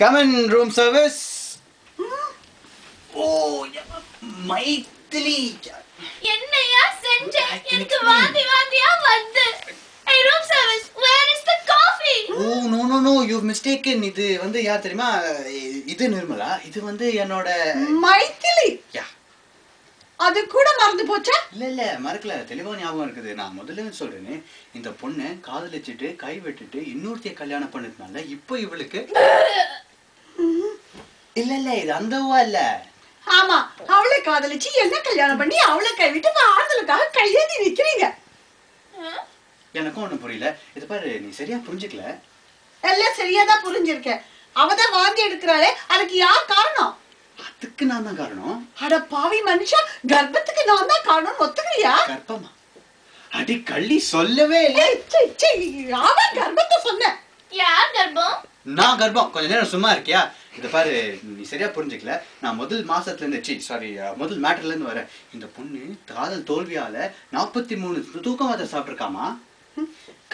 Come in, room service. Oh, Maithili. என்னையா செஞ்ச? எனக்கு வாந்தியா வந்து. Hey, room service, where is the coffee? Oh, no, you've mistaken. இது வந்து யார் தெரியுமா? இது நிர்மலா. இது வந்து என்னோட மைத்திலி. யா. அது கூட மறந்து போச்சா? இல்ல மறக்கல, தெளிவா ஞாபகம் இருக்குது. நான் முதல்ல சொல்றேனே, இந்த பொண்ணை காதலிச்சிட்டு கை விட்டுட்டு இன்னொருத்தைய கல்யாணம் பண்ணதுனால இப்போ இவளுக்கு இல்ல இது அந்தவா இல்ல. ஆமா, அவளை காதலிச்சு என்ன கல்யாணம் பண்ணி அவளை கை விட்டு ஆறுதலுக்காக கையேந்தி நிக்கிறீங்க. எனக்கும் ஒண்ணும் புரியல. இது பாரு, நீ சரியா புரிஞ்சுக்கல. எல்லாம் சரியாதான் புரிஞ்சிருக்க. அவதான் வாந்தி எடுக்கிறாளே, அதுக்கு யார் காரணம்? அதுக்கு நான் தான் காரணம். அட பாவி மனுஷா, கர்ப்பத்துக்கு நான் தான் காரணம் ஒத்துக்கிறியா? கர்ப்பமா? அடி கள்ளி, சொல்லவே இல்லை. அவன் கர்ப்பத்தை சொன்ன. யார் கர்ப்பம்? நான் கர்ப்பம். கொஞ்ச நேரம் சும்மா இருக்கியா? இத பாரு, நீ சரியா புரிஞ்சுக்கல. நான் முதல் மாசத்துல இருந்து முதல் மேட்டர்ல இருந்து வரேன். இந்த பொண்ணு காதல் தோல்வியால 43 தூக்க மாத்திரை சாப்பிட்டுருக்காமா.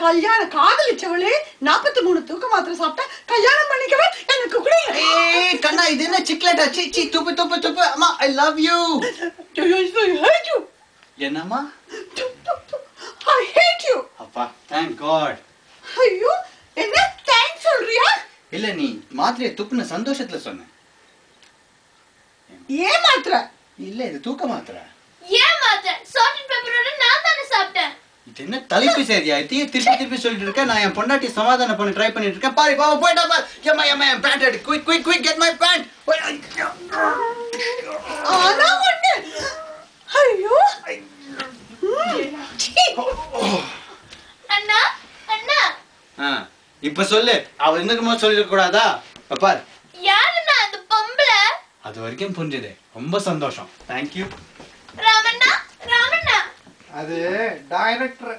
கல்யாணம் காதலிச்சவளே 43 தூக்க மாத்திரை சாப்பிட்டா கல்யாணம் பண்ணிக்கவே எனக்கு கூட. ஏய் கண்ணா, இது என்ன சிக்லெட்டா? சீ துப்பு. அம்மா, I love you. I hate you. என்னம்மா? I hate you. அப்பா, thank God. ஐயோ, என்ன தேங்க்ஸ் சொல்றியா? இல்ல, நீ மாத்திரையை துப்புன சந்தோஷத்துல சொன்ன. ஏன் மாத்திரை? இல்ல, இது தூக்க மாத்திரை. ஏன் மாத்திரை? சால்ட் அண்ட் பெப்பரோட நான் தானே சாப்பிட்டேன். இது என்ன தலைப்பு சரியா? இதையே திருப்பி சொல்லிட்டு இருக்க. நான் என் பொண்டாட்டி சமாதானம் பண்ண ட்ரை பண்ணிட்டு இருக்கேன். பாரு பாவா, போய்டா பாரு. ஏமா பேண்ட் எடு. Quick get my pant. ஆனா ஒண்ணு. ஐயோ. அண்ணா. இப்ப சொல்லு. அவ இன்னும் சொல்லிட கூடாதா? பாரு. யாருண்ணா அந்த பொம்பளை? அது வரைக்கும் புரிஞ்சது. ரொம்ப சந்தோஷம். Thank you. ராமண்ணா. அது டைரக்டர்.